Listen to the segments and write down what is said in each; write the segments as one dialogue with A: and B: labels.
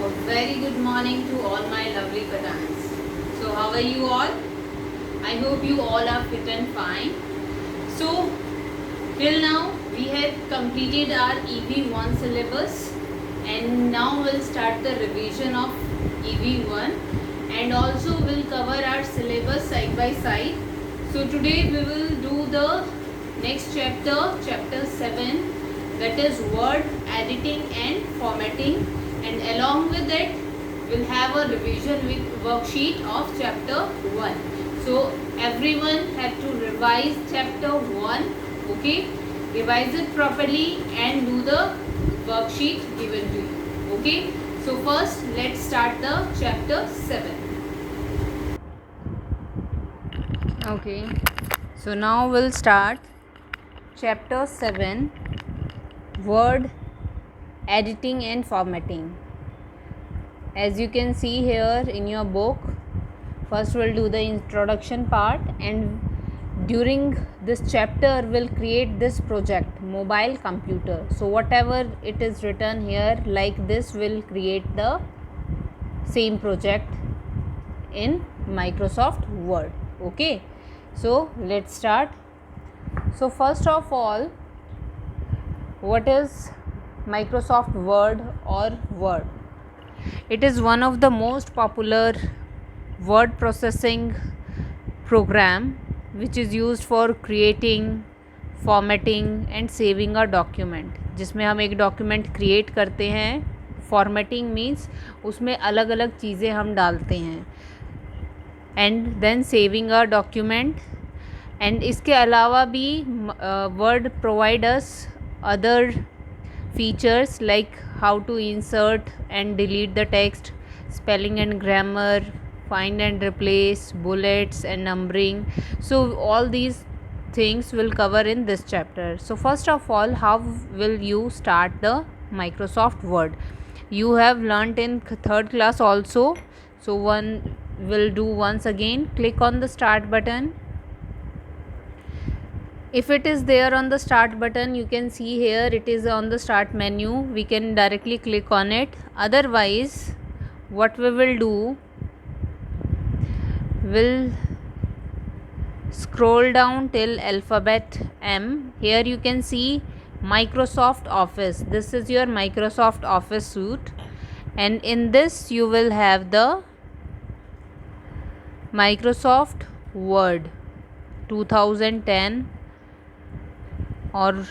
A: A very good morning to all my lovely parents. So, how are you all? I hope you all are fit and fine. So, till now we have completed our EV1 syllabus, and now we'll start the revision of EV1, and also we'll cover our syllabus side by side. So, today we will do the next chapter, chapter 7, that is word editing and formatting, and along with it we'll have a revision with worksheet of chapter 1. So everyone have to revise chapter 1. Okay, revise it properly and do the worksheet given to you. Okay, so first let's start the chapter 7. Okay, so now we'll start chapter 7, word editing and formatting. As you can see here in your book, first we'll do the introduction part, and during this chapter we'll create this project, mobile computer. So whatever it is written here like this, will create the same project in Microsoft Word. Okay, so let's start. So first of all, what is Microsoft Word or Word? It is one of the most popular word processing program which is used for creating, formatting and saving a document. जिसमें हम एक document create करते हैं. Formatting means उसमें अलग अलग चीज़ें हम डालते हैं, and then saving a document. And इसके अलावा भी word provide us other features like how to insert and delete the text, spelling and grammar, find and replace, bullets and numbering. So all these things will cover in this chapter. So first of all, how will you start the Microsoft Word? You have learnt in third class also, so one will do once again. Click on the start button. If it is there on the start button, you can see here it is on the start menu. We can directly click on it. Otherwise, what we will do, will scroll down till alphabet M. Here you can see Microsoft Office. This is your Microsoft Office suite, and in this you will have the Microsoft Word 2010 or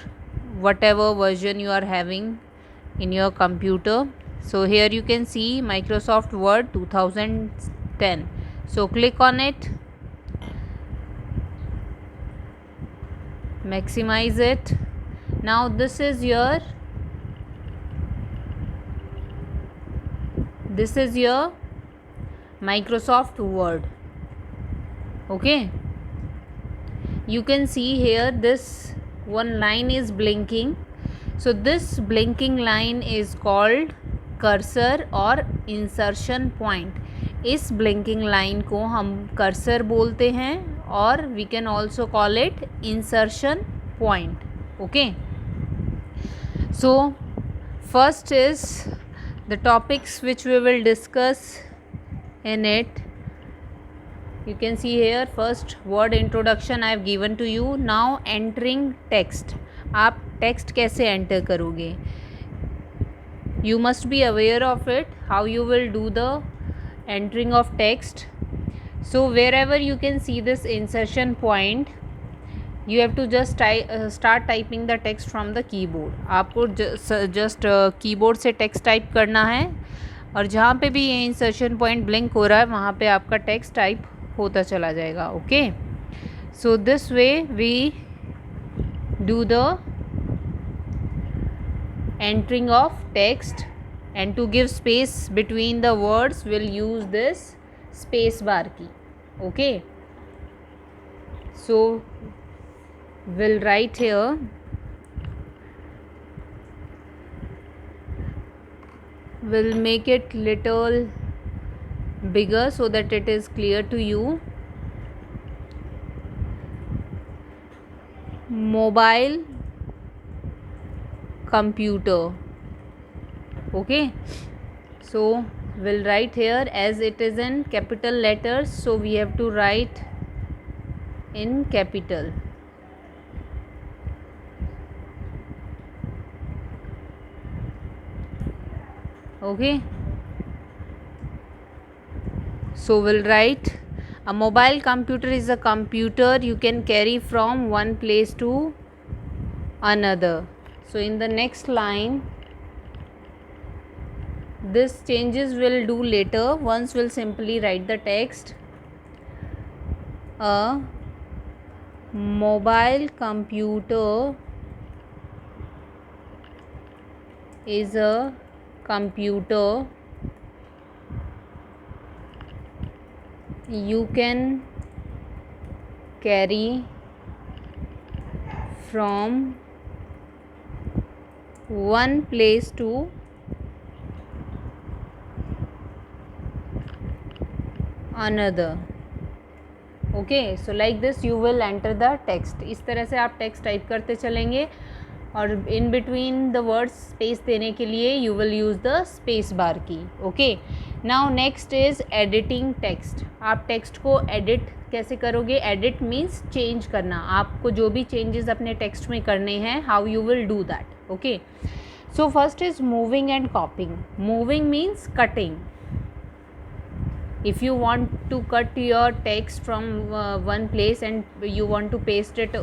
A: whatever version you are having in your computer. So here you can see Microsoft Word 2010. So click on it, maximize it. Now this is your Microsoft Word. Okay, you can see here this one line is blinking. So this blinking line is called cursor और insertion point. इस blinking line को हम cursor बोलते हैं, और we can also call it insertion point. Okay, so first is the topics which we will discuss in it. You can see here, first word introduction I have given to you. Now entering text. आप text कैसे enter करोगे? You must be aware of it, how you will do the entering of text. So wherever you can see this insertion point, you have to just start typing the text from the keyboard. आपको just keyboard से text type करना है, और जहाँ पे भी ये insertion point blink हो रहा है वहाँ पे आपका text type होता चला जाएगा. Okay, so this way we do the entering of text, and to give space between the words we'll use this space bar key. Okay, so we'll write here we'll make it little bigger so that it is clear to you. Mobile computer. Okay, So we'll write here, as it is in capital letters, so we have to write in capital. Okay, so we'll write, a mobile computer is a computer you can carry from one place to another. So in the next line, this changes will do later. Once we'll simply write the text, a mobile computer is a computer you can carry from one place to another. Okay, so like this you will enter the text. इस तरह से आप text type करते चलेंगे और in between the words space देने के लिए you will use the space bar की. Okay, now next is editing text. आप टेक्स्ट को एडिट कैसे करोगे? एडिट मीन्स चेंज करना. आपको जो भी चेंजेस अपने टेक्स्ट में करने हैं, how you will do that. Okay, so first is moving and कॉपिंग. Moving means cutting. If you want to cut your text from one place and you want to paste it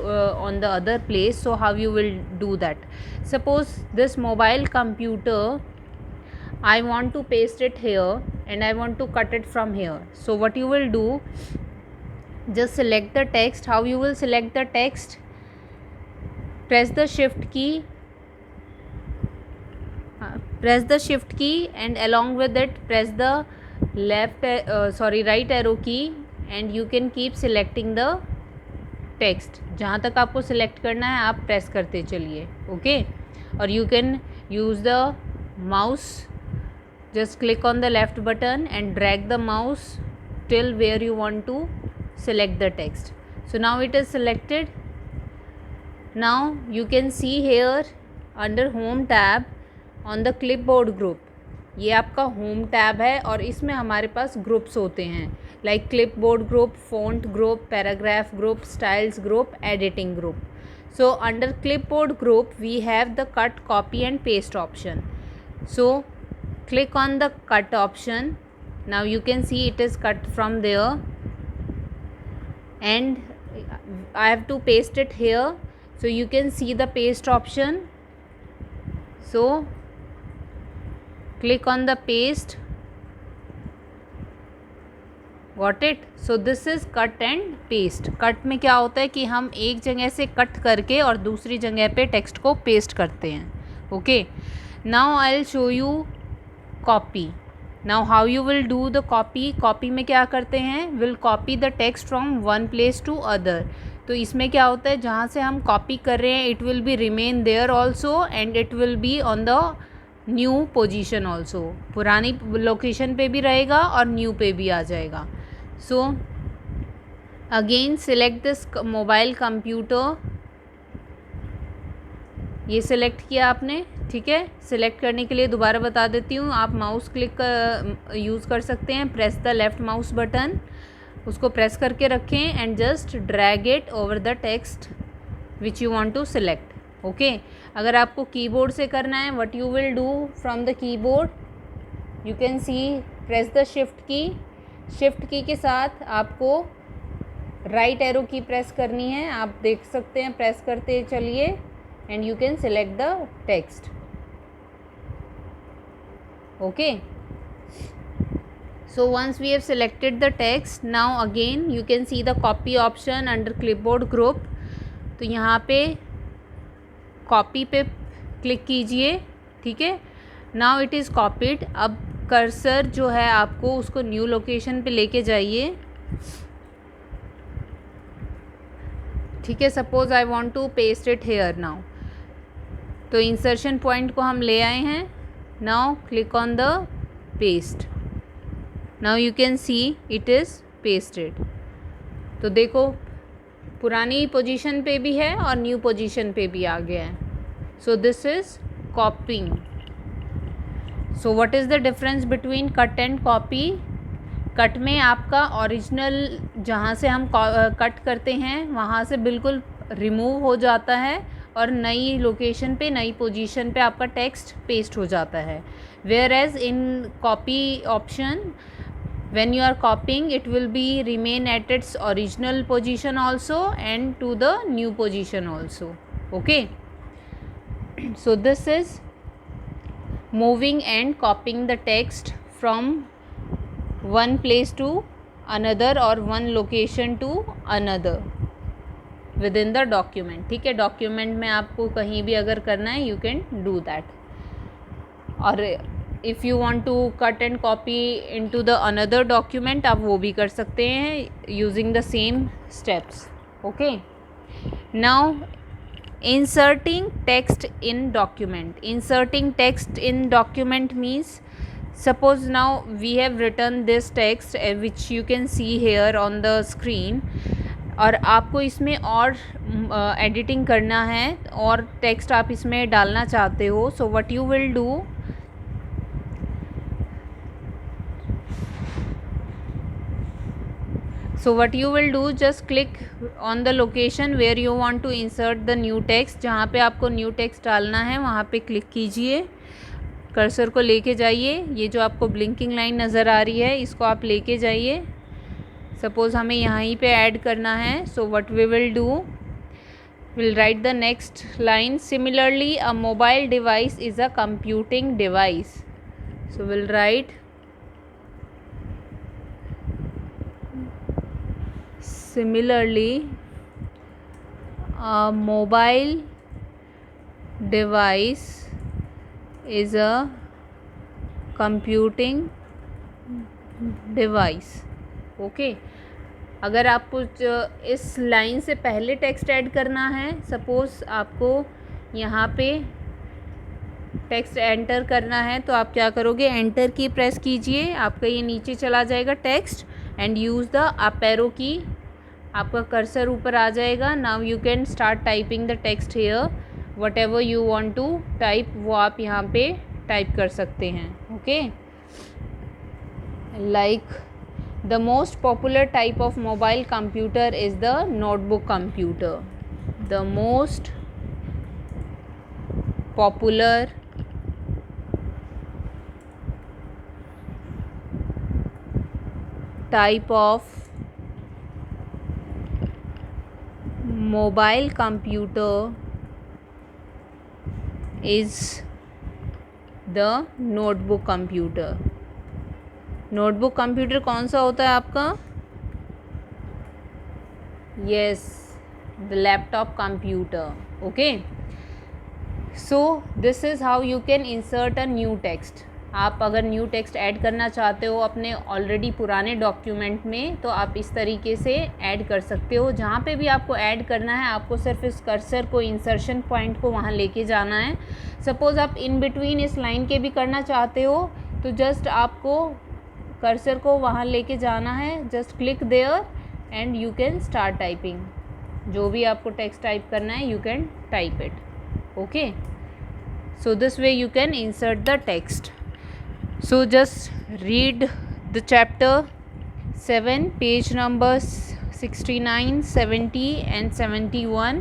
A: on the other place, so how you will do that? Suppose this mobile computer, I want to paste it here and I want to cut it from here. So what you will do, just select the text. How you will select the text? Press the shift key, and along with it press the right arrow key, and you can keep selecting the text. जहाँ तक आपको select करना है आप press करते चलिए. Okay, और you can use the mouse. Just click on the left button and drag the mouse till where you want to select the text. So now it is selected. Now you can see here under home tab on the clipboard group. ये आपका home tab है और इसमें हमारे पास groups होते हैं, like clipboard group, font group, paragraph group, styles group, editing group. So under clipboard group we have the cut, copy and paste option. So click on the cut option. Now you can see it is cut from there and I have to paste it here. So you can see the paste option. So click on the paste. Got it? So this is cut and paste. Cut में क्या होता है कि हम एक जगह से cut करके और दूसरी जगह पे टेक्स्ट को पेस्ट करते हैं. Okay, now I will show you copy. Now how you will do the copy. Copy में क्या करते हैं, will copy the text from one place to other. तो इसमें क्या होता है, जहाँ से हम कॉपी कर रहे हैं it will be remain there also and it will be on the new position also. पुरानी लोकेशन पे भी रहेगा और न्यू पे भी आ जाएगा. So again select this mobile computer. ये सिलेक्ट किया आपने, ठीक है. सिलेक्ट करने के लिए दोबारा बता देती हूँ, आप माउस क्लिक यूज़ कर सकते हैं. Press the left mouse button, उसको प्रेस करके रखें and just drag it over the text which you want to select. Okay, अगर आपको कीबोर्ड से करना है, what you will do from the keyboard, you can see press the shift key. Shift key के साथ आपको राइट एरो की press करनी है. आप देख सकते हैं, प्रेस करते चलिए and you can select the text. Okay, so once we have selected the text, now again you can see the copy option under clipboard group. तो यहाँ पे copy पे क्लिक कीजिए, ठीक है. now it is copied. अब cursor जो है आपको उसको न्यू लोकेशन पे लेके जाइए, ठीक है. Suppose I want to paste it here now. तो इंसर्शन पॉइंट को हम ले आए हैं. Now click on the paste. Now you can see it is pasted. तो देखो पुरानी पोजीशन पे भी है और न्यू पोजीशन पे भी आ गया है. So this is कॉपिंग. So what is the difference between cut and copy? Cut में आपका ओरिजिनल जहाँ से हम कट करते हैं वहाँ से बिल्कुल रिमूव हो जाता है और नई लोकेशन पे, नई पोजीशन पे आपका टेक्स्ट पेस्ट हो जाता है. Whereas in copy option, when you are copying, it will be remain at its original position also and to the new position also. Okay, so this is moving and copying the text from one place to another or one location to another within the document. ठीक है, document में आपको कहीं भी अगर करना है you can do that. और if you want to cut and copy into the another document, आप वो भी कर सकते हैं using the same steps. Okay, now inserting text in document. Inserting text in document means, suppose now we have written this text which you can see here on the screen, और आपको इसमें और एडिटिंग करना है और text आप इसमें डालना चाहते हो. So what you will do, so what you will do, just click on the location where you want to insert the new text. जहाँ पे आपको न्यू टेक्स्ट डालना है वहाँ पे क्लिक कीजिए, कर्सर को लेके जाइए. ये जो आपको ब्लिंकिंग लाइन नज़र आ रही है इसको आप लेके जाइए. सपोज़ हमें यहीं पे ऐड करना है. So what we will do, will write the next line. Similarly a mobile device is a computing device. So will write similarly a mobile device is a computing device. Okay, अगर आपको इस line से पहले text add करना है, suppose आपको यहाँ पे टेक्स्ट एंटर करना है, तो आप क्या करोगे, एंटर की प्रेस कीजिए, आपका ये नीचे चला जाएगा text, and use the up arrow key, आपका कर्सर ऊपर आ जाएगा. Now you can start typing the text here. Whatever you want to type वो आप यहाँ पे टाइप कर सकते हैं. Okay, like the most popular type of mobile computer is the notebook computer. द मोस्ट पॉपुलर type of mobile computer is the notebook computer. Notebook computer कौन सा होता है आपका? Yes, the laptop computer. Okay, so this is how you can insert a new text. आप अगर new text add करना चाहते हो अपने ऑलरेडी पुराने डॉक्यूमेंट में, तो आप इस तरीके से ऐड कर सकते हो. जहाँ पे भी आपको ऐड करना है, आपको सिर्फ इस कर्सर को, इंसर्शन पॉइंट को वहाँ लेके जाना है. सपोज़ आप इन बिटवीन इस लाइन के भी करना चाहते हो, तो जस्ट आपको कर्सर को वहाँ लेके जाना है, just click there and you can start typing. जो भी आपको टेक्स्ट टाइप करना है, you can type it. Okay, so this way you can insert the text. So just read the chapter 7, page numbers 69, 70 and 71,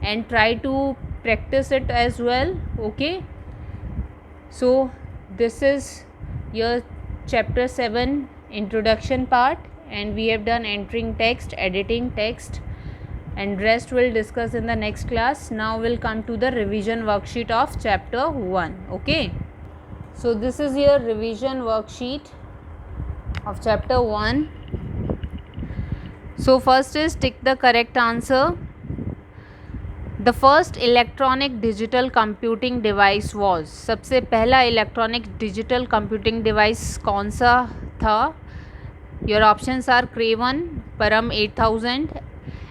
A: and try to practice it as well. Okay, so this is your chapter 7 introduction part, and we have done entering text, editing text, and rest we'll discuss in the next class. Now we'll come to the revision worksheet of chapter 1. Okay, so this is your revision worksheet of chapter 1. So first is tick the correct answer. The first electronic digital computing device was, सबसे पहला electronic digital computing device कौन सा था? Your options are Craven, Param 8000,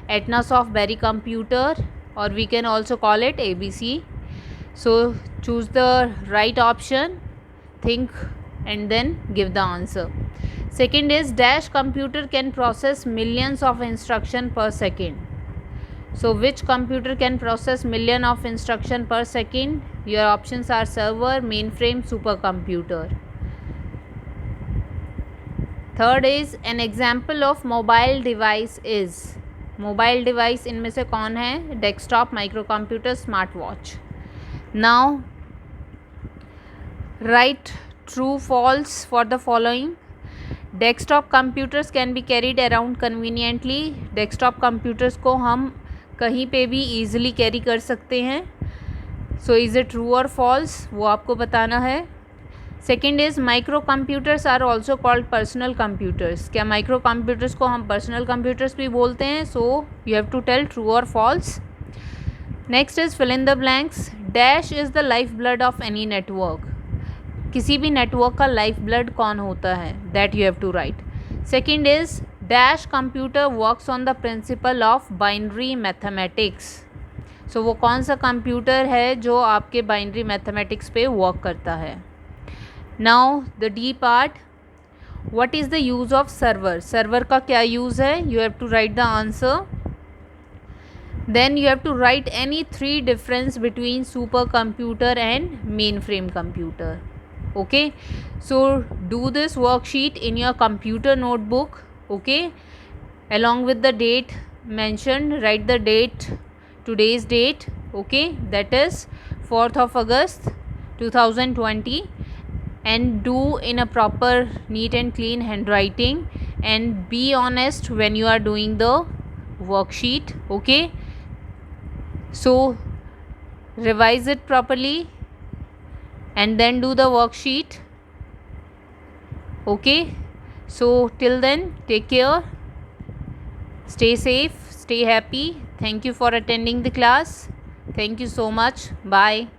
A: Etnasoft Berry Computer, or we can also call it ABC. So choose the right option, think and then give the answer. Second is dash computer can process millions of instruction per second. So which computer can process million of instruction per second? Your options are server, mainframe, supercomputer. Third is an example of mobile device is. Mobile device इनमें से कौन है? Desktop, micro computer, smart watch. Now write true false for the following. Desktop computers can be carried around conveniently. Desktop computers को हम कहीं पे भी easily carry कर सकते हैं. सो इज़ इट ट्रू और फॉल्स, वो आपको बताना है. Second is micro computers are also called personal computers. क्या माइक्रो कंप्यूटर्स को हम पर्सनल कंप्यूटर्स भी बोलते हैं? So you have to tell true और false. Next is fill in the blanks. Dash is the life blood of any network. किसी भी network का लाइफ ब्लड कौन होता है? That you have to write. Second is dash computer works on the principle of binary mathematics. So वो कौन सा computer है जो आपके बाइनरी मैथमेटिक्स पे वर्क करता है? Now the D part. What is the use of server. Server का क्या यूज़ है? You have to write the answer. Then you have to write any 3 difference between super computer and mainframe computer. Okay, so do this worksheet in your computer notebook. Okay, along with the date mentioned, write the date, today's date. Okay, that is 4th of August 2020, and do in a proper neat and clean handwriting, and be honest when you are doing the worksheet. Okay, so revise it properly and then do the worksheet. Okay, so till then, take care, stay safe, stay happy. Thank you for attending the class. Thank you so much. Bye.